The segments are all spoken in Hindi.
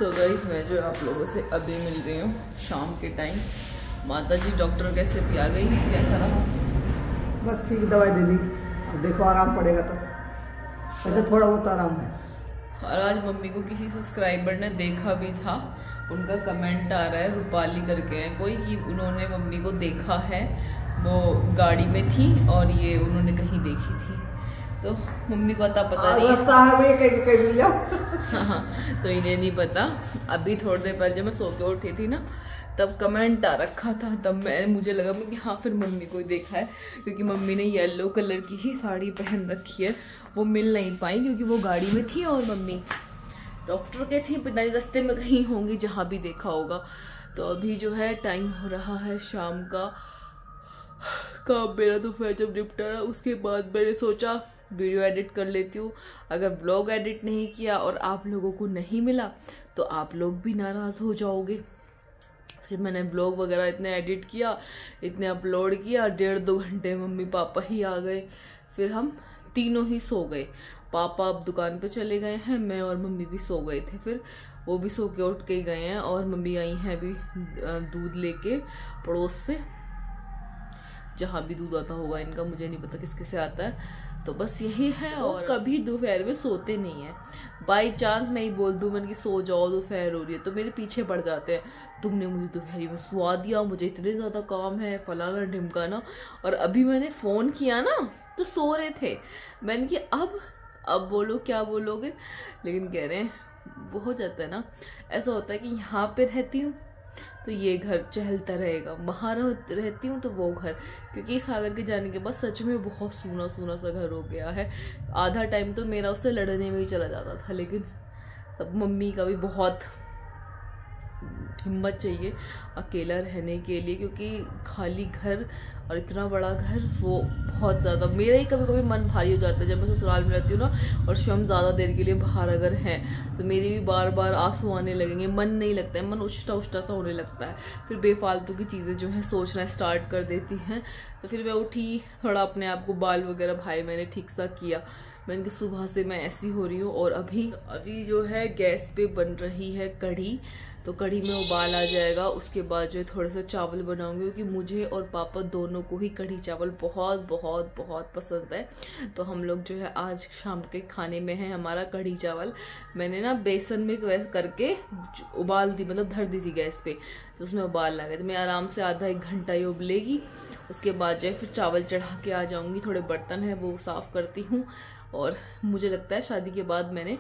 सो गाइस, मैं जो आप लोगों से अभी मिल रही हूँ शाम के टाइम। माता जी डॉक्टर कैसे भी आ गई, कैसा रहा? बस ठीक, दवाई दे दी, अब देखो आराम पड़ेगा तो वैसे थोड़ा बहुत आराम है। और आज मम्मी को किसी सब्सक्राइबर ने देखा भी था, उनका कमेंट आ रहा है, रूपाली करके है कोई, कि उन्होंने मम्मी को देखा है, वो गाड़ी में थी और ये उन्होंने कहीं देखी थी। तो मम्मी को पता नहीं रास्ता है, मैं कहीं मिल जाऊं। हाँ, तो इन्हें नहीं पता। अभी थोड़ी देर पहले जब मैं सो के उठी थी ना, तब कमेंट आ रखा था, तब मुझे लगा कि हाँ फिर मम्मी को ही देखा है, क्योंकि मम्मी ने येलो कलर की ही साड़ी पहन रखी है। वो मिल नहीं पाई क्योंकि वो गाड़ी में थी और मम्मी डॉक्टर के थी, पता नहीं रास्ते में कहीं होंगी जहाँ भी देखा होगा। तो अभी जो है टाइम हो रहा है शाम का। काम मेरा तो फिर जब निपटा रहा, उसके बाद मैंने सोचा वीडियो एडिट कर लेती हूँ। अगर ब्लॉग एडिट नहीं किया और आप लोगों को नहीं मिला तो आप लोग भी नाराज़ हो जाओगे। फिर मैंने ब्लॉग वगैरह इतने एडिट किया, इतने अपलोड किया, 1.5-2 घंटे मम्मी पापा ही आ गए। फिर हम तीनों ही सो गए। पापा अब दुकान पे चले गए हैं, मैं और मम्मी भी सो गए थे। फिर वो भी सो के उठ के गए हैं और मम्मी आई हैं अभी दूध लेके पड़ोस से, जहाँ भी दूध आता होगा इनका, मुझे नहीं पता किसके से आता है। तो बस यही है। और कभी दोपहर में सोते नहीं है। बाई चांस मैं ही बोल दूं मन की सो जाओ दोपहर हो रही है, तो मेरे पीछे पड़ जाते हैं, तुमने मुझे दोपहरी में सुला दिया, मुझे इतने ज़्यादा काम है, फलाना ढिमकाना। और अभी मैंने फ़ोन किया ना तो सो रहे थे। मैंने कि अब बोलो, क्या बोलोगे? लेकिन कह रहे हैं वो हो जाता है ना, ऐसा होता है कि यहाँ पे रहती हूँ तो ये घर चहलता रहेगा, वहाँ रहती हूँ तो वो घर, क्योंकि सागर के जाने के बाद सच में बहुत सूना सूना सा घर हो गया है। आधा टाइम तो मेरा उससे लड़ने में ही चला जाता था। लेकिन तब मम्मी का भी बहुत हिम्मत चाहिए अकेला रहने के लिए, क्योंकि खाली घर और इतना बड़ा घर, वो बहुत ज़्यादा, मेरा ही कभी कभी मन भारी हो जाता है। जब मैं ससुराल में रहती हूँ ना और स्वयं ज़्यादा देर के लिए बाहर अगर हैं तो मेरी भी बार बार आंसू आने लगेंगे, मन नहीं लगता है, मन उछटा उछटा सा होने लगता है। फिर बेफालतू की चीज़ें जो है सोचना स्टार्ट कर देती हैं। तो फिर मैं उठी, थोड़ा अपने आप को बाल वगैरह भाई मैंने ठीक सा किया। मैंने कि सुबह से मैं ऐसी हो रही हूँ। और अभी जो है गैस पे बन रही है कढ़ी, तो कढ़ी में उबाल आ जाएगा, उसके बाद जो है थोड़े से चावल बनाऊंगी, क्योंकि मुझे और पापा दोनों को ही कढ़ी चावल बहुत बहुत बहुत पसंद है। तो हम लोग जो है आज शाम के खाने में है हमारा कढ़ी चावल। मैंने ना बेसन में करके उबाल दी, मतलब धर दी थी गैस पे, तो उसमें उबाल आ गया। तो मैं आराम से आधा 1 घंटा ही उबलेगी, उसके बाद जो है फिर चावल चढ़ा के आ जाऊँगी। थोड़े बर्तन हैं वो साफ़ करती हूँ। और मुझे लगता है शादी के बाद मैंने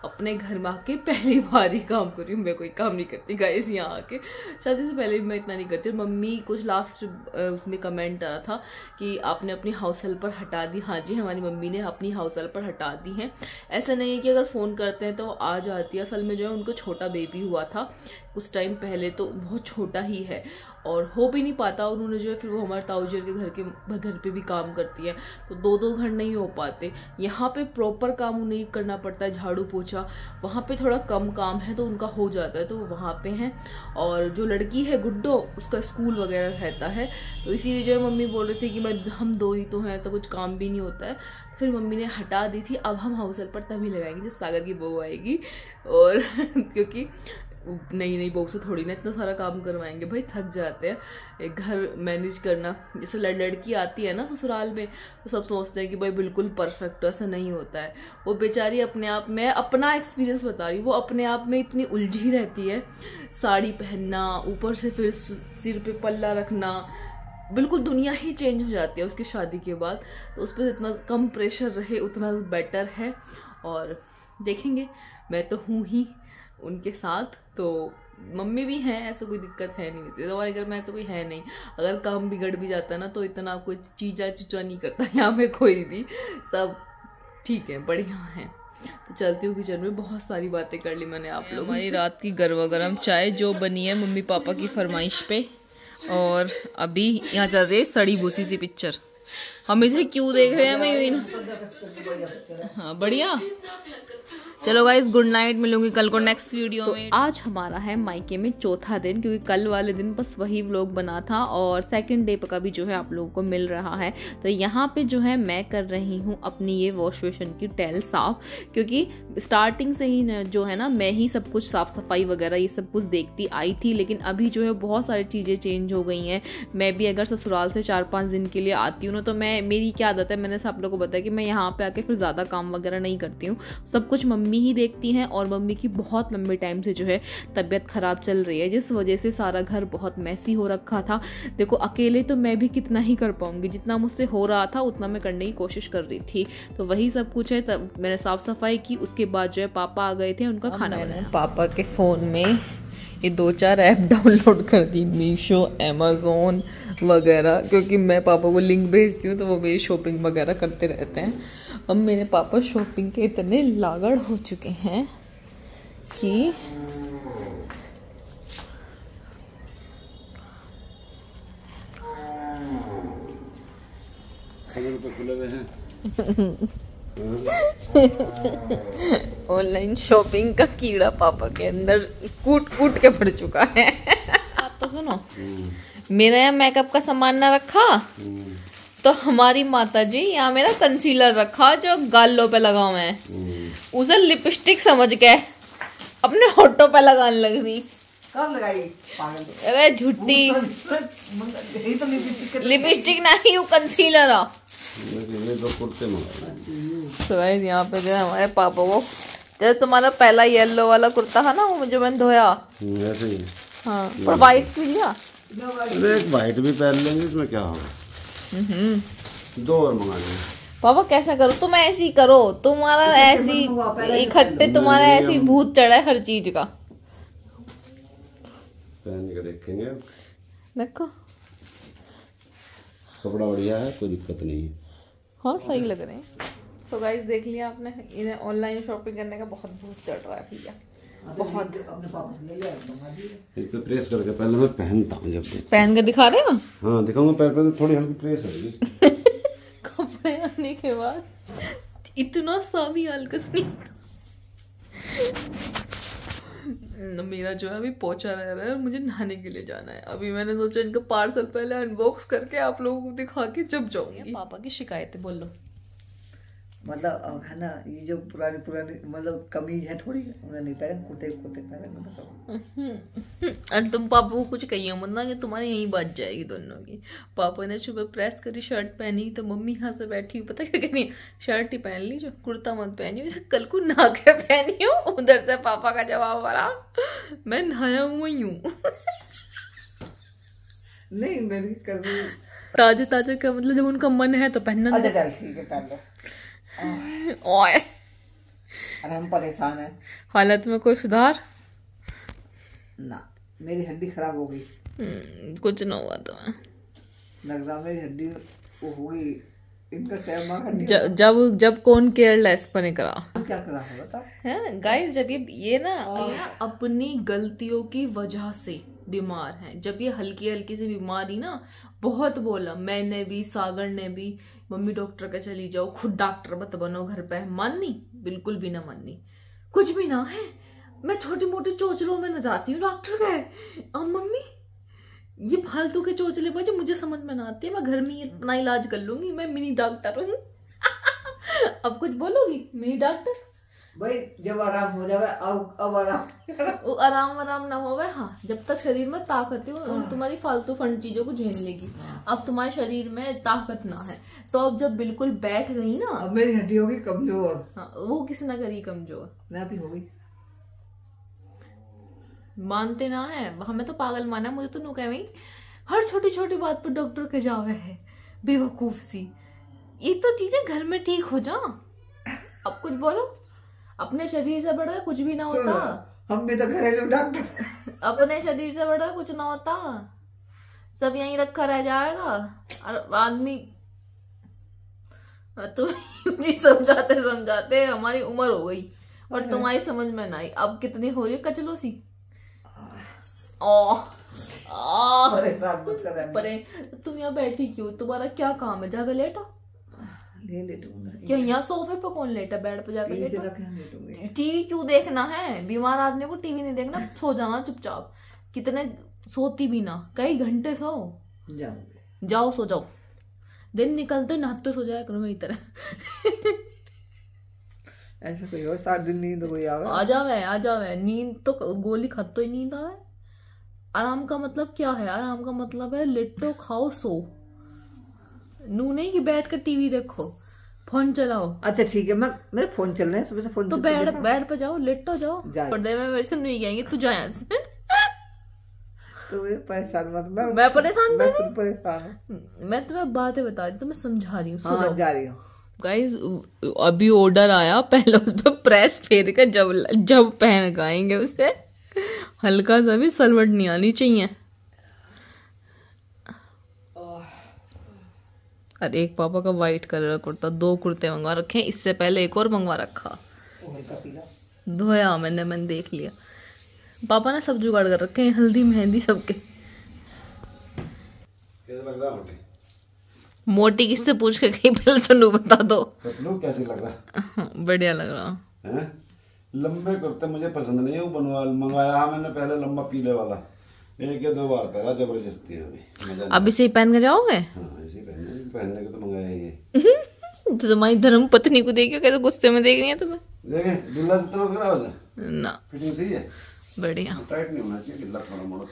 अपने घर में आके पहली बार ही काम कर रही हूँ। मैं कोई काम नहीं करती गाइस यहाँ आके, शादी से पहले भी मैं इतना नहीं करती। और मम्मी कुछ लास्ट उसमें कमेंट आ रहा था कि आपने अपनी हाउस हेल्पर हटा दी। हाँ जी, हमारी मम्मी ने अपनी हाउस हेल्पर हटा दी हैं। ऐसा नहीं है कि अगर फ़ोन करते हैं तो आ जाती है। असल में जो है उनको छोटा बेबी हुआ था कुछ टाइम पहले, तो बहुत छोटा ही है और हो भी नहीं पाता। उन्होंने जो है फिर वो हमारे ताऊजी के घर पे भी काम करती है, तो 2-2 घर नहीं हो पाते। यहाँ पे प्रॉपर काम उन्हें करना पड़ता है, झाड़ू पोछा। वहाँ पे थोड़ा कम काम है तो उनका हो जाता है, तो वो वहाँ पे हैं। और जो लड़की है गुड्डो, उसका स्कूल वगैरह रहता है, तो इसीलिए जो है मम्मी बोल रहे थे कि भाई हम 2 ही तो हैं, ऐसा कुछ काम भी नहीं होता है। फिर मम्मी ने हटा दी थी। अब हम हाउस हेल्पर तभी लगाएंगे जब सागर की बहू आएगी। और क्योंकि नई बहू से थोड़ी ना इतना सारा काम करवाएंगे, भाई थक जाते हैं एक घर मैनेज करना। जैसे लड़की आती है ना ससुराल में, तो सब सोचते हैं कि भाई बिल्कुल परफेक्ट, ऐसा नहीं होता है। वो बेचारी अपने आप में, अपना एक्सपीरियंस बता रही, वो अपने आप में इतनी उलझी रहती है। साड़ी पहनना, ऊपर से फिर सिर पे पल्ला रखना, बिल्कुल दुनिया ही चेंज हो जाती है उसकी शादी के बाद। तो उस पर जितना कम प्रेशर रहे उतना बेटर है। और देखेंगे, मैं तो हूँ ही उनके साथ, तो मम्मी भी हैं, ऐसा कोई दिक्कत है नहीं। वैसे हमारे घर में ऐसा कोई है नहीं। अगर काम बिगड़ भी जाता है ना तो इतना कोई चीचा नहीं करता यहाँ में कोई भी, सब ठीक है, बढ़िया है। तो चलती हूँ किचन में, बहुत सारी बातें कर ली मैंने आप लोग। हमारी रात की गरमा गरम चाय जो बनी है मम्मी पापा की फरमाइश पे। और अभी यहाँ चल रही है सड़ी भूसी सी पिक्चर। हम इसे क्यों देख रहे हैं? मैं हाँ बढ़िया। चलो गाइस गुड नाइट, मिलूंगी कल को नेक्स्ट वीडियो में। आज हमारा है मायके में चौथा दिन, क्योंकि कल वाले दिन बस वही व्लॉग बना था और सेकंड डे का भी जो है आप लोगों को मिल रहा है। तो यहाँ पे जो है मैं कर रही हूँ अपनी ये वॉश बेसिन की टैल साफ, क्योंकि स्टार्टिंग से ही जो है ना मैं ही सब कुछ साफ सफाई वगैरह ये सब कुछ देखती आई थी, लेकिन अभी जो है बहुत सारी चीज़ें चेंज हो गई हैं। मैं भी अगर ससुराल से 4-5 दिन के लिए आती हूँ ना, तो मेरी क्या आदत है, मैंने सब लोगों को बताया कि मैं यहाँ पे आके फिर ज़्यादा काम वगैरह नहीं करती हूँ, सब कुछ मम्मी ही देखती हैं। और मम्मी की बहुत लंबे टाइम से जो है तबीयत खराब चल रही है, जिस वजह से सारा घर बहुत मैसी हो रखा था। देखो अकेले तो मैं भी कितना ही कर पाऊंगी, जितना मुझसे हो रहा था उतना मैं करने की कोशिश कर रही थी। तो वही सब कुछ है। तब मैंने साफ सफाई की, उसके बाद जो है पापा आ गए थे, उनका खाना बनाया। पापा के फ़ोन में ये 2-4 ऐप डाउनलोड कर दी, मीशो, अमेज़ोन वगैरह, क्योंकि मैं पापा को लिंक भेजती हूँ तो वो मेरी शॉपिंग वगैरह करते रहते हैं। अब मेरे पापा शॉपिंग के इतने लागड़ हो चुके हैं कि ऑनलाइन शॉपिंग का कीड़ा पापा के अंदर कूट कूट के पड़ चुका है। बात तो सुनो, मेरा यहाँ मेकअप का सामान ना रखा तो हमारी माता जी यहाँ मेरा कंसीलर रखा जो गालों पे लगा हुआ है, उसे लिपस्टिक समझ के अपने होठों पे लगाने लग रही। कब लगाई? अरे झूठी लिपस्टिक नहीं, वो कंसीलर है। तो गाइस यहाँ पे जो है हमारे पापा को, जब तुम्हारा पहला येलो वाला कुर्ता था ना वो जो मैंने धोया वैसे ही, हाँ, पर वाइट भी लिया। अरे एक वाइट भी पहन लेंगे, इसमें क्या होगा, 2 और मंगा लेंगे। पापा कैसा करो, तुम ऐसी करो, तुम्हारा ऐसी इकट्ठे तुम्हारा ऐसी भूत चढ़ा है हर चीज का। पहन के देखेंगे, देखो कपड़ा बढ़िया है, कोई दिक्कत नहीं है। हाँ सही लग रहे हैं। तो गाइस देख लिया आपने, इन्हें ऑनलाइन शॉपिंग करने का बहुत भूत चढ़ रहा है भैया, बहुत। अपने पापा से ले लिया, इस पे प्रेस करके पहले मैं पहनता हूँ, जब पहन के दिखा रहे हो? हाँ दिखाऊंगा, पैर पे थोड़ी हल्की प्रेस होगी। कपड़े आने के बाद इतना सा भी हल्कस नहीं। मेरा जो है अभी पोछा रह रहा है, मुझे नहाने के लिए जाना है। अभी मैंने सोचा इनका पार्सल पहले अनबॉक्स करके आप लोगों को दिखा के जब जाऊंगी। पापा की शिकायतें बोल लो। मतलब अब है ना, ये जो पुरानी मतलब कमीज है थोड़ी, उन्हें नहीं पहने, कुर्ते पहने मैं बस। और तुम पापा को कुछ कहिए मत ना कि तुम्हारी यही बात जाएगी दोनों की। पापा ने सुबह प्रेस करी, शर्ट पहनी तो मम्मी यहाँ से बैठी हुई, पता क्या कह रही है, शर्ट ही पहन ली, जो कुर्ता मत पहनी हो, कल को नहा के पहनी हो। उधर से पापा का जवाब आ रहा, मैं नहाया हुआ ही हूँ। नहीं मेरी कर ताजे ताजे का मतलब जब उनका मन है तो पहनना। अच्छा चल ठीक है, पहन लो। ओए अरे हम परेशान है। हालत में कोई सुधार ना, मेरी हड्डी खराब हो गई। कुछ ना हुआ तो लग रहा मेरी हड्डी वो हो गई, इनका टाइम जब कौन केयरलेस बने करा, क्या करा होगा है गाइस। जब ये ना अपनी गलतियों की वजह से बीमार हैं। जब ये हल्की हल्की सी बीमारी ना, बहुत बोला मैंने भी, सागर ने भी, मम्मी डॉक्टर के चली जाओ, खुद डॉक्टर मत बनो घर पे, माननी बिल्कुल भी ना माननी, कुछ भी ना है। मैं छोटी मोटी चोचलों में न जाती हूँ डॉक्टर के। अब मम्मी ये फालतू के चोचले बजे मुझे समझ में ना आती है, मैं घर में ही अपना इलाज कर लूंगी, मैं मिनी डॉक्टर हूँ। अब कुछ बोलोगी मिनी डॉक्टर? भाई जब आराम हो जाए, अब आराम ना होवे। हाँ, जब तक शरीर में ताकत है, तुम्हारी फालतू फंड चीजों को झेल लेगी। अब तुम्हारे शरीर में ताकत ना है, तो अब जब बिल्कुल बैठ गई ना, अब मेरी हड्डी होगी कमजोर। हाँ, वो किसी ना करी कमजोर, मैं भी हो गई। मानते ना है, हमें तो पागल माना, मुझे तो नु कह वही हर छोटी छोटी बात पर डॉक्टर के जावे है, बेवकूफ सी। ये तो चीजें घर में ठीक हो जा। अब कुछ बोलो, अपने शरीर से बढ़कर कुछ भी ना होता। हम भी तो घरेलू डॉक्टर। अपने शरीर से बढ़कर कुछ ना होता, सब यहीं रखा रह जाएगा। और आदमी तुम जी समझाते समझाते हमारी उम्र हो गई और तुम्हारी समझ में ना आई। अब कितनी हो रही है कचलो सी। परेशान मत कर। परे तुम यहाँ बैठी क्यों? तुम्हारा क्या काम है? जाकर लेटो। लेटूंगा क्या यहाँ सोफे पे कौन लेटा? बेड पे जाकर लेटो। लेटूंगा। टीवी क्यों देखना है? बीमार आदमी को टीवी नहीं देखना, सो जाना चुपचाप। कितने सोती भी ना, कई घंटे सो। जाओ सो जाओ, दिन निकलते नहाते सो जाया करो मेरी तरह। ऐसा कोई और 7 दिन नींद कोई आवे? आ जावे नींद तो गोली खातो ही नींद आवे। आराम का मतलब क्या है? आराम का मतलब है लेटो खाओ सो। नू नहीं कि बैठ कर टीवी देखो, फोन चलाओ। अच्छा ठीक है, मैं मेरे फोन चल रहे हैं सुबह से। फोन तो बेड पे जाओ, लेटो जाओ। पर्दे में वैसे नहीं कहेंगे तू जा यहाँ से। तो परेशान मत ना। मैं परेशान मैं खुद परेशान हूँ। मैं तुम्हें बातें बता रही, तुम्हें समझा रही हूँ। हाँ, जा रही हूँ। गाइस अभी ऑर्डर आया, पहले उस पर प्रेस फेर कर जब पहन गाएंगे उसे। हल्का सा भी सलवट नहीं आनी चाहिए। अरे एक पापा का वाइट कलर का कुर्ता, 2 कुर्ते मंगवा रखे हैं, इससे पहले एक और मंगवा रखा। धोया मैंने देख लिया। पापा ने सब जुगाड़ कर रखे हैं, हल्दी मेहंदी सबके। कैसा लग रहा है मोटी किससे पूछ के कहीं, पहले तो नू बता दो। कैसे लग रहा? बढ़िया लग रहा है। लंबे कुर्ते मुझे पसंद नहीं है, वो मंगवाया है मैंने पहले लंबा पीले वाला, 1 या 2 बार पहना, जबरदस्ती है। अब इसे पहन के जाओगे? हाँ इसे पहनने के तो मंगाया ही है। तो तुम्हारी धर्म पत्नी को देखियो कैसे गुस्से में देख रही है तुम्हें। देखे ढीला से तो लग रहा है ना, फिटिंग सही है। बढ़िया, टाइट नहीं होना चाहिए, ढीला थोड़ा मोड़ा।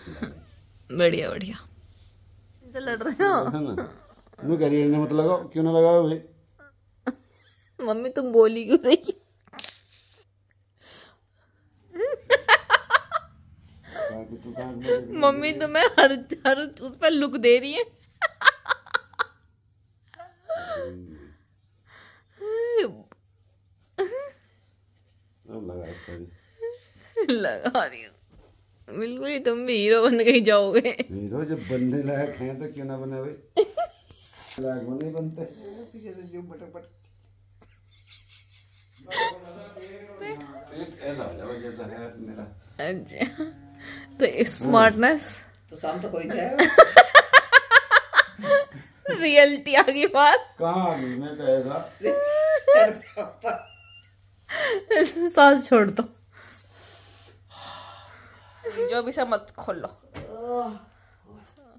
बढ़िया बढ़िया। ऐसे लड़ रहे हो? मैं करियर ने मत लगाओ। क्यों ना लगाओ भाई? मम्मी तुम बोली क्यों रही? मम्मी तुम्हें हर उस पर लुक दे रही है। लगा रही हूँ बिल्कुल ही। तुम भी हीरो बन के जाओगे। हीरो जब बनने लायक हैं तो क्यों ना बने भाई। लायक बने बनते। पीछे से जो बटक ऐसा हो जाएगा जैसा है मेरा। अच्छा तो स्मार्टनेस तो शाम तक हो ही जाएगा। रियलिटी आ गई बात। कहाँ आ गई? मैं तो ऐसा सांस छोड़ दो, जो भी सब मत खोलो।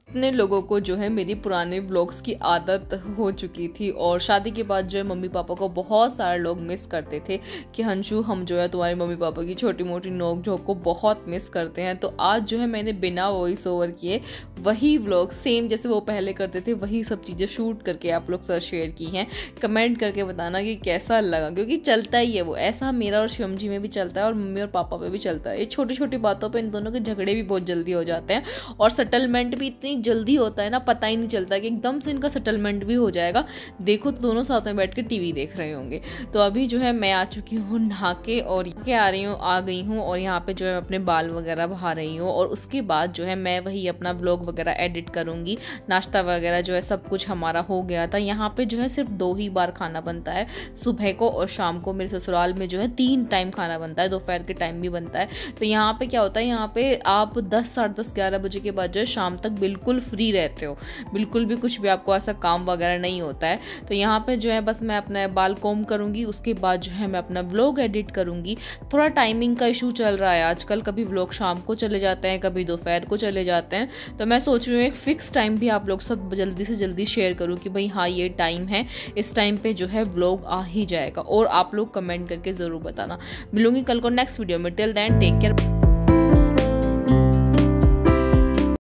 इतने लोगों को जो है मेरी पुराने व्लॉग्स की आदत हो चुकी थी, और शादी के बाद जो है मम्मी पापा को बहुत सारे लोग मिस करते थे कि हंशु हम जो है तुम्हारे मम्मी पापा की छोटी मोटी नोक झोंक को बहुत मिस करते हैं। तो आज जो है मैंने बिना वॉइस ओवर किए वही व्लॉग सेम जैसे वो पहले करते थे वही सब चीज़ें शूट करके आप लोग साथ शेयर की हैं। कमेंट करके बताना कि कैसा लगा, क्योंकि चलता ही है वो ऐसा, मेरा और शिवम जी में भी चलता है और मम्मी और पापा पे भी चलता है। ये छोटी छोटी बातों पर इन दोनों के झगड़े भी बहुत जल्दी हो जाते हैं और सेटलमेंट भी इतनी जल्दी होता है ना, पता ही नहीं चलता कि एकदम से इनका सेटलमेंट भी हो जाएगा। देखो तो दोनों साथ में बैठ के टीवी देख रहे होंगे। तो अभी जो है मैं आ चुकी हूँ नहा के, और आ गई हूँ और यहाँ पे जो है अपने बाल वगैरह बहा रही हूँ, और उसके बाद जो है मैं वही अपना व्लॉग वगैरह एडिट करूँगी। नाश्ता वगैरह जो है सब कुछ हमारा हो गया था। यहाँ पे जो है सिर्फ 2 ही बार खाना बनता है, सुबह को और शाम को। मेरे ससुराल में जो है 3 टाइम खाना बनता है, दोपहर के टाइम भी बनता है। तो यहाँ पे क्या होता है, यहाँ पे आप 10, साढ़े 10, 11 बजे के बाद जो है शाम तक बिल्कुल फ्री रहते हो, बिल्कुल भी कुछ भी आपको ऐसा काम वगैरह नहीं होता है। तो यहाँ पे जो है बस मैं अपना बाल कोम करूँगी, उसके बाद जो है मैं अपना व्लॉग एडिट करूँगी। थोड़ा टाइमिंग का इशू चल रहा है आजकल, कभी व्लॉग शाम को चले जाते हैं, कभी दोपहर को चले जाते हैं। तो मैं सोच रही हूँ एक फिक्स टाइम भी आप लोग सब जल्दी से जल्दी शेयर करूँ कि भाई हाँ ये टाइम है, इस टाइम पे जो है व्लॉग आ ही जाएगा। और आप लोग कमेंट करके ज़रूर बताना। मिलूंगी कल को नेक्स्ट वीडियो में। Till then take care.